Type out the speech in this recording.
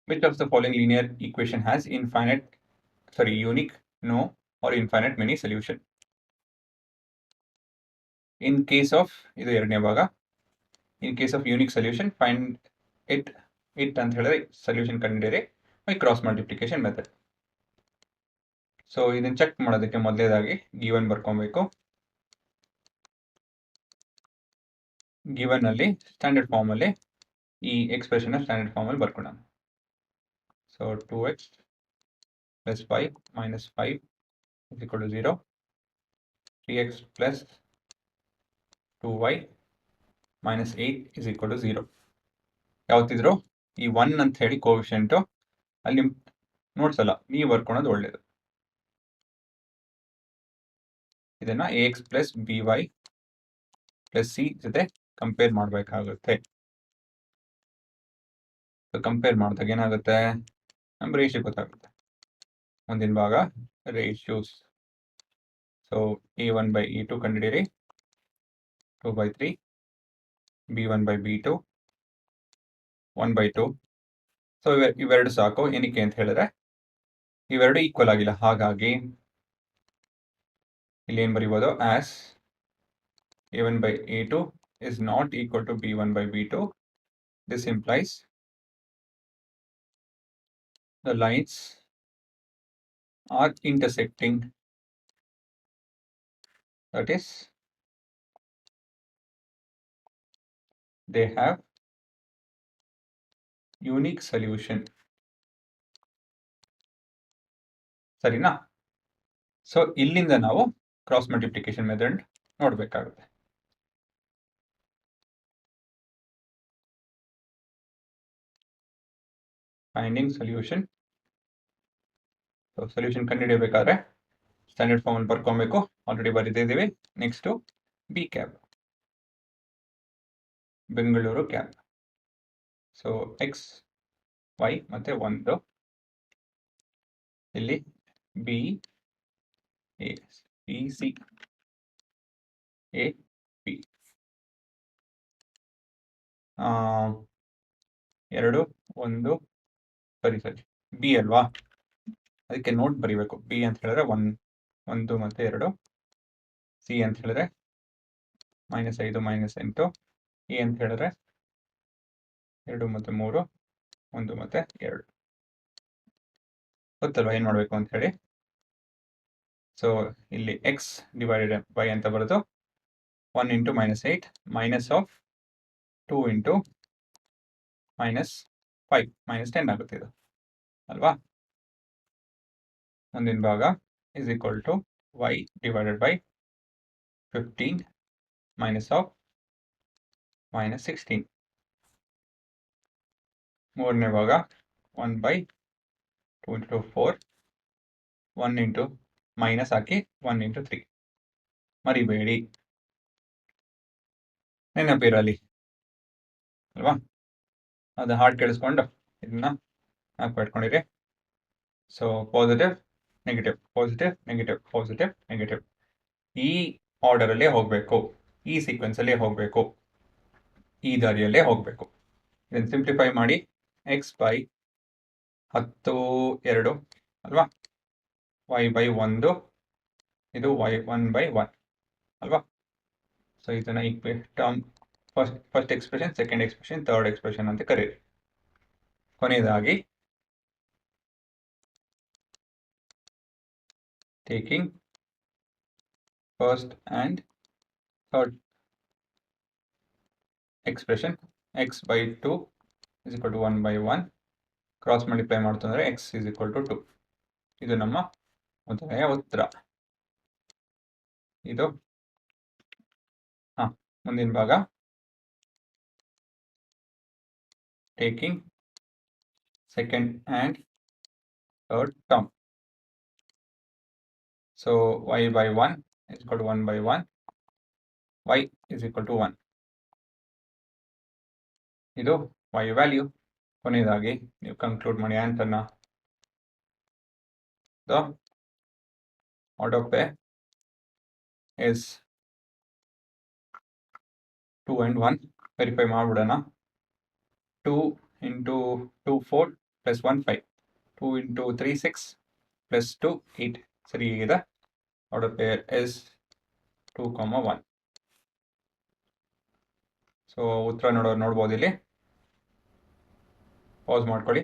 Which of the following linear equation has unique, no, or infinite many solution? In case of ಇದು ಎರಡನೇ ಭಾಗ. In case of unique solution, find it ಅಂತ ಹೇಳಿದ್ರೆ solution ಕಂಡುಹಿಡಿಯಿರಿ by cross multiplication method. So ಇದನ್ನ check ಮಾಡೋದಕ್ಕೆ ಮೊದಲೇದಾಗಿ given ಬರ್ಕೊಬೇಕು. ಗಿವನ್ ಅಲ್ಲಿ ಸ್ಟ್ಯಾಂಡರ್ಡ್ ಫಾರ್ಮ್ ಅಲ್ಲಿ ಈ ಎಕ್ಸ್ಪ್ರೆಷನ್ ಸ್ಟ್ಯಾಂಡರ್ಡ್ ಫಾರ್ಮ್ ಅಲ್ಲಿ ಬರ್ಕೊಳ್ಳೋಣ. So 2x plus 5 minus 5 is equal to 0. 3x plus 2y minus 8 is equal to 0. ಯಾವತ್ತಿದ್ರು ಈ 1 ಅಂತ ಹೇಳಿ ಕೋವಿಷೆಂಟ್ ಅಲ್ಲಿ ನೋಡ್ಸಲ್ಲ, ನೀವು ಬರ್ಕೊಳೋದು ಒಳ್ಳೇದು. ಇದನ್ನ ax plus by plus c ಜೊತೆ ಕಂಪೇರ್ ಮಾಡಬೇಕಾಗುತ್ತೆ. ಕಂಪೇರ್ ಮಾಡಿದಾಗ ಏನಾಗುತ್ತೆ, ನಮ್ಮ ರೇಷಿಯೋ ಗೊತ್ತಾಗುತ್ತೆ. ಮುಂದಿನ ಭಾಗ ratios. So a1 by e2 ಕಂಡುಹಿಡಿಯಿರಿ. 2/3 b1 by b2 1/2. ಸೊ ಇವೆರಡು ಸಾಕು. ಏನಕ್ಕೆ ಅಂತ ಹೇಳಿದ್ರೆ ಇವೆರಡು ಈಕ್ವಲ್ ಆಗಿಲ್ಲ, ಹಾಗಾಗಿ ಇಲ್ಲಿ ಏನು ಬರೀಬೋದು, as a1 by a2 is not equal to b1 by b2. This implies the lines are intersecting. That is, they have unique solution. ಸರಿನಾ? ಸೊ ಇಲ್ಲಿಂದ ನಾವು ಕ್ರಾಸ್ ಮಲ್ಟಿಪ್ಲಿಕೇಶನ್ ಮೆಥಡ್ ನೋಡಬೇಕಾಗುತ್ತೆ. Finding solution. ಸೊಲ್ಯೂಷನ್ ಕಂಡುಹಿಡಿಯಬೇಕಾದ್ರೆ standard form ಅಲ್ಲಿ ಬರ್ಕೊಬೇಕು. Already ಬರೀತಿದ್ದೀವಿ. Next B ಕ್ಯಾಬ್, ಬೆಂಗಳೂರು ಕ್ಯಾಬ್. ಸೊ ಎಕ್ಸ್ ವೈ ಮತ್ತೆ 1, ಇಲ್ಲಿ B A B C A B 2 1 ಸರಿ ಬಿ ಅಲ್ವಾ, ಅದಕ್ಕೆ ನೋಟ್ ಬರೀಬೇಕು. ಬಿ ಅಂತ ಹೇಳಿದ್ರೆ 1 ಮತ್ತೆ 2, ಸಿ ಅಂತ ಹೇಳಿದ್ರೆ -5 -8, ಎ ಅಂತ ಹೇಳಿದ್ರೆ 2 ಮತ್ತೆ 3 1 ಮತ್ತೆ 2. ಗೊತ್ತಲ್ವಾ ಏನು ಮಾಡಬೇಕು ಅಂತ ಹೇಳಿ. ಸೊ ಇಲ್ಲಿ ಎಕ್ಸ್ ಡಿವೈಡೆಡ್ ಬೈ ಅಂತ ಬರೋದು 1 × -8 ಮೈನಸ್ ಆಫ್ 2 × -5 -10 ಆಗುತ್ತೆ ಇದು ಅಲ್ವಾ. ಮುಂದಿನ ಭಾಗ is equal to y divided by 15 minus of -16. ಮೂರನೇ ಭಾಗ 1/2 × 4 1 × ಮೈನಸ್ ಹಾಕಿ 1 × 3 ಮರಿಬೇಡಿ, ನೆನಪಿರಲಿ ಅಲ್ವಾ. ಅದು ಹಾರ್ಡ್ ಕೇಳಿಸ್ಕೊಂಡು ಇದನ್ನ ಹಾಕ್ಬಿಟ್ಕೊಂಡಿರಿ. So positive negative positive negative positive negative ಈ ಆರ್ಡರಲ್ಲೇ ಹೋಗಬೇಕು, ಈ ಸೀಕ್ವೆನ್ಸಲ್ಲೇ ಹೋಗಬೇಕು, ಈ ದಾರಿಯಲ್ಲೇ ಹೋಗಬೇಕು. ಇದನ್ನು ಸಿಂಪ್ಲಿಫೈ ಮಾಡಿ ಎಕ್ಸ್ ಬೈ 10 2 ಅಲ್ವಾ, y by 1 ಇದು y 1/1 ಅಲ್ವಾ. ಸೊ ಇದನ್ನ term first expression, second expression, third expression ಅಂತ ಕರೀರಿ. ಕೊನೆಯದಾಗಿ taking first and third expression x by 2 is equal to 1/1 cross multiply ಮಾಡ್ತಂದ್ರೆ x is equal to 2. ಇದು ನಮ್ಮ ಮೊದಲನೆಯ ಉತ್ತರ. ಇದು ಮುಂದಿನ ಭಾಗ taking second and third term. So y by 1 is equal to 1/1, y is equal to 1. ಇದು y value. ಕೊನೆಯದಾಗಿ ನೀವು ಕನ್ಕ್ಲೂಡ್ ಮಾಡಿ ಆನ್ಸರ್ನ. The order pair is 2 and 1. Verify ಮಾಡ್ಬಿಡೋಣ. 2 × 2 4 ಪ್ಲಸ್ 1 5 2 ಇಂಟು 3 6 ಪ್ಲಸ್ 2 8 ಸರಿ ಹೀಗಿದೆ. Order peer S 2, 1. ಸೊ ಉತ್ತರ ನೋಡ್ಬೋದು ಇಲ್ಲಿ. ಪಾಸ್ ಮಾಡ್ಕೊಳ್ಳಿ.